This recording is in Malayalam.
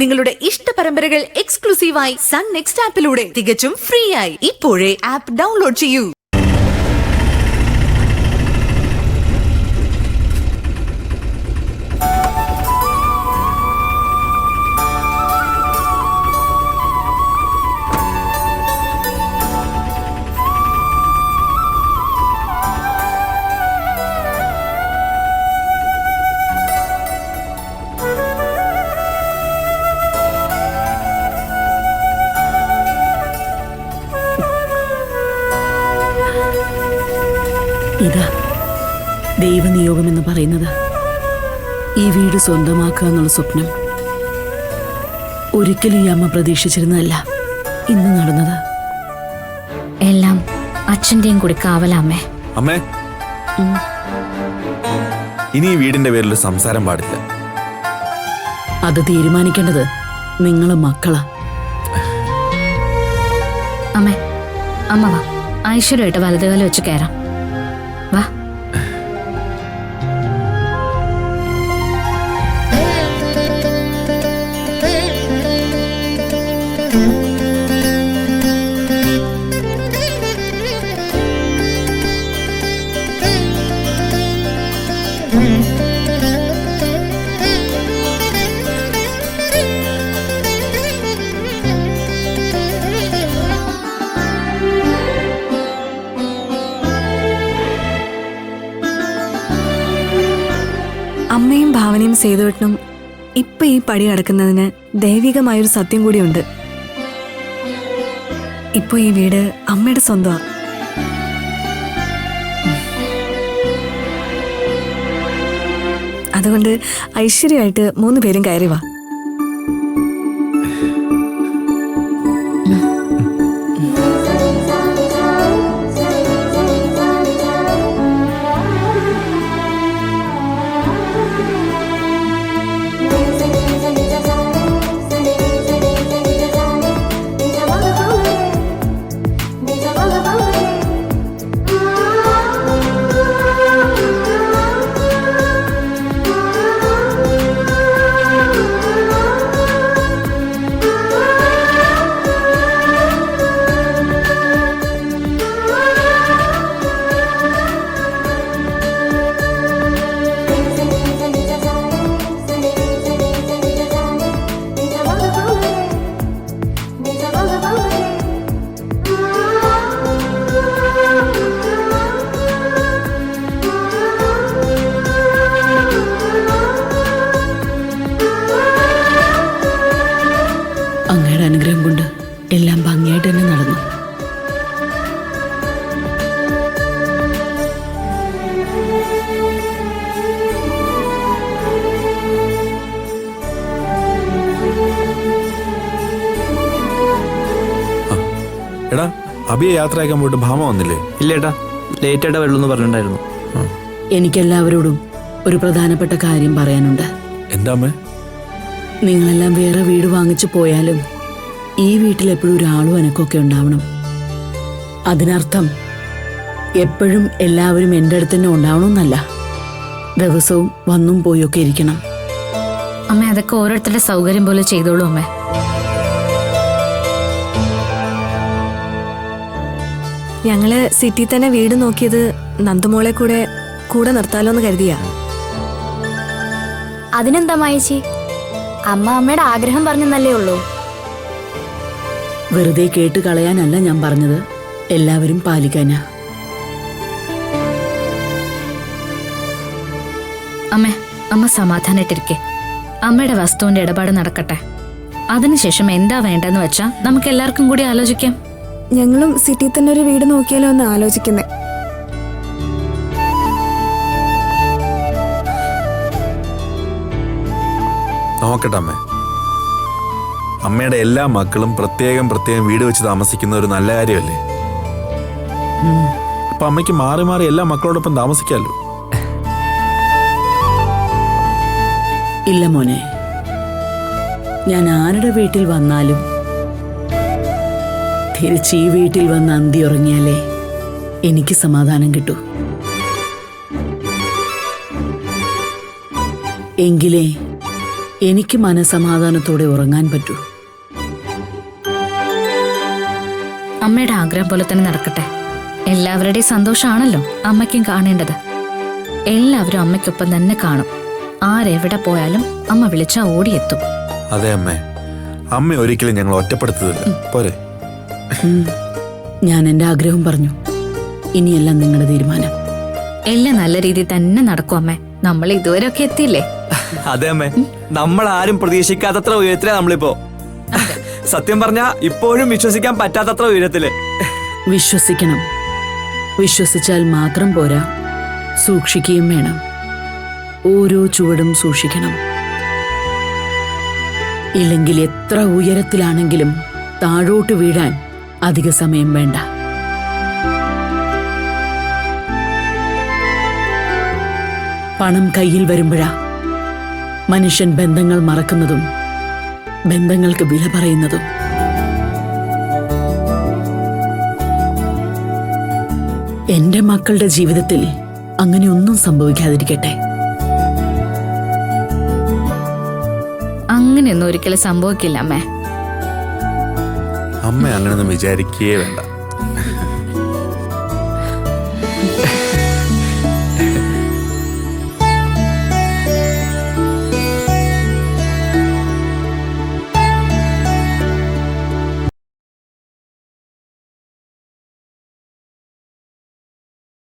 നിങ്ങളുടെ ഇഷ്ട പരമ്പരകൾ എക്സ്ക്ലൂസീവായി സൺ നെക്സ്റ്റ് ആപ്പിലൂടെ തികച്ചും ഫ്രീ ആയി. ഇപ്പോഴേ ആപ്പ് ഡൗൺലോഡ് ചെയ്യൂ. ഇതാ ദൈവനിയോഗമെന്ന് പറയുന്നത്. ഈ വീട് സ്വന്തമാക്കുക എന്നുള്ള സ്വപ്നം ഒരിക്കലും ഈ അമ്മ പ്രതീക്ഷിച്ചിരുന്നതല്ല ഇന്ന് നടന്നത്. എല്ലാം അച്ഛന്റെയും കൂടി കാവലാമ്മേ. അമ്മേ, ഇനി ഈ വീടിന്റെ പേരിൽ സംസാരം പാടില്ല. അത് തീരുമാനിക്കേണ്ടത് നിങ്ങളെ മക്കളാ. അമ്മേ, അമ്മ വാ, ഐശ്വര്യമായിട്ട് വലതുകാലം വെച്ച് കയറാം. വാ. അമ്മയും ഭാവനയും സേതുവെട്ടനും ഇപ്പൊ ഈ പടി അടക്കുന്നതിന് ദൈവികമായൊരു സത്യം കൂടിയുണ്ട്. ഇപ്പൊ ഈ വീട് അമ്മയുടെ സ്വന്തമാണ്. അതുകൊണ്ട് ഐശ്വര്യമായിട്ട് 3 പേരും കയറി വാ. അങ്ങയുടെ അനുഗ്രഹം കൊണ്ട് എല്ലാം ഭംഗിയായിട്ട് തന്നെ നടന്നു. എടാ, അബിയെ യാത്രയാക്കാൻ പോയിട്ട് ഭാമ വന്നില്ലേ? ഇല്ല ഏട്ടാ, ലേറ്റ് ആയിട്ടാ വരുള്ളൂ എന്ന് പറഞ്ഞിട്ടുണ്ടായിരുന്നു. എനിക്കെല്ലാവരോടും ഒരു പ്രധാനപ്പെട്ട കാര്യം പറയാനുണ്ട്. എന്താ അമ്മേ? നിങ്ങളെല്ലാം വേറെ വീട് വാങ്ങിച്ചു പോയാലും ഈ വീട്ടിൽ എപ്പോഴും ഒരാളും എനക്കൊക്കെ ഉണ്ടാവണം. അതിനർത്ഥം എപ്പോഴും എല്ലാവരും എൻ്റെ അടുത്ത് തന്നെ ഉണ്ടാവണമെന്നല്ല. ദിവസവും വന്നും പോയൊക്കെ ഇരിക്കണം. അമ്മ, അതൊക്കെ ഓരോരുത്തരുടെ സൗകര്യം പോലെ ചെയ്തോളൂ അമ്മേ. ഞങ്ങള് സിറ്റി തന്നെ വീട് നോക്കിയത് നന്ദുമോളെ കൂടെ നിർത്താലോന്ന് കരുതിയാ. അതിനെന്താ മായേച്ചി, അമ്മ അമ്മയുടെ ആഗ്രഹം പറഞ്ഞെന്നല്ലേ ഉള്ളൂ. വെറുതെ കേട്ട് കളയാനല്ല ഞാൻ പറഞ്ഞത്, എല്ലാവരും പാലിക്കാനാ. അമ്മ സമാധാനായിട്ടിരിക്കെ. അമ്മയുടെ വസ്തുവിന്റെ ഇടപാട് നടക്കട്ടെ. അതിനുശേഷം എന്താ വേണ്ടെന്ന് വെച്ചാ നമുക്ക് എല്ലാവർക്കും കൂടി ആലോചിക്കാം. ഞങ്ങളും സിറ്റി തന്നെ ഒരു വീട് നോക്കിയാലോ എന്ന് ആലോചിക്കുന്നേ. നോക്കട്ടെ അമ്മേ. അമ്മയുടെ എല്ലാ മക്കളും പ്രത്യേകം വീട് വെച്ച് താമസിക്കുന്ന ഒരു നല്ല കാര്യമല്ലേ? അപ്പൊ അമ്മയ്ക്ക് മാറി മാറി എല്ലാ മക്കളോടൊപ്പം താമസിക്കാമല്ലോ. ഇല്ല മോനെ, ഞാൻ ആരുടെ വീട്ടിൽ വന്നാലും തിരിച്ച് ഈ വീട്ടിൽ വന്ന് അന്തി ഉറങ്ങിയാലേ എനിക്ക് സമാധാനം കിട്ടൂ. എങ്കിലേ എനിക്ക് മനസമാധാനത്തോടെ ഉറങ്ങാൻ പറ്റൂ. അമ്മയുടെ ആഗ്രഹം പോലെ തന്നെ നടക്കട്ടെ. എല്ലാവരുടെയും സന്തോഷമാണല്ലോ അമ്മയ്ക്കും കാണേണ്ടത്. എല്ലാവരും അമ്മയ്ക്കൊപ്പം തന്നെ കാണും. ആരെവിടെ പോയാലും അമ്മ വിളിച്ചാ ഓടിയെത്തും. അതെ അമ്മേ, അമ്മ ഒരിക്കലും ഞങ്ങൾ ഒറ്റപ്പെടുത്തതില്ല. പോരെ? ഞാൻ എൻ്റെ ആഗ്രഹം പറഞ്ഞു. ഇനിയെല്ലാം നിങ്ങളുടെ തീരുമാനം. എല്ലാം നല്ല രീതിയിൽ തന്നെ നടക്കും അമ്മേ. നമ്മൾ ഇതുവരെ ഒക്കെ എത്തിയില്ലേ? അതെ അമ്മേ, നമ്മൾ ആരും പ്രതീക്ഷിക്കാത്തത്ര ഉയരത്തിലാ നമ്മളിപ്പോ. സത്യം പറഞ്ഞാ ഇപ്പോഴും വിശ്വസിക്കാൻ പറ്റാത്തത്ര ഉയരത്തില്. വിശ്വസിക്കണം. വിശ്വസിച്ചാൽ മാത്രം പോരാ, സൂക്ഷിക്കുകയും വേണം. ഓരോ ചുവടും സൂക്ഷിക്കണം. ഇല്ലെങ്കിൽ എത്ര ഉയരത്തിലാണെങ്കിലും താഴോട്ട് വീഴാൻ അധിക സമയം വേണ്ട. പണം കയ്യിൽ വരുമ്പോഴാ മനുഷ്യൻ ബന്ധങ്ങൾ മറക്കുന്നതും ബന്ധങ്ങൾക്ക് വില പറയുന്നതും. എന്റെ മക്കളുടെ ജീവിതത്തിൽ അങ്ങനെ ഒന്നും സംഭവിക്കാതിരിക്കട്ടെ. അങ്ങനെയൊന്നും ഒരിക്കലും സംഭവിക്കില്ല അമ്മേ. അമ്മ അങ്ങനെയൊന്നും വിചാരിക്കേ വേണ്ട.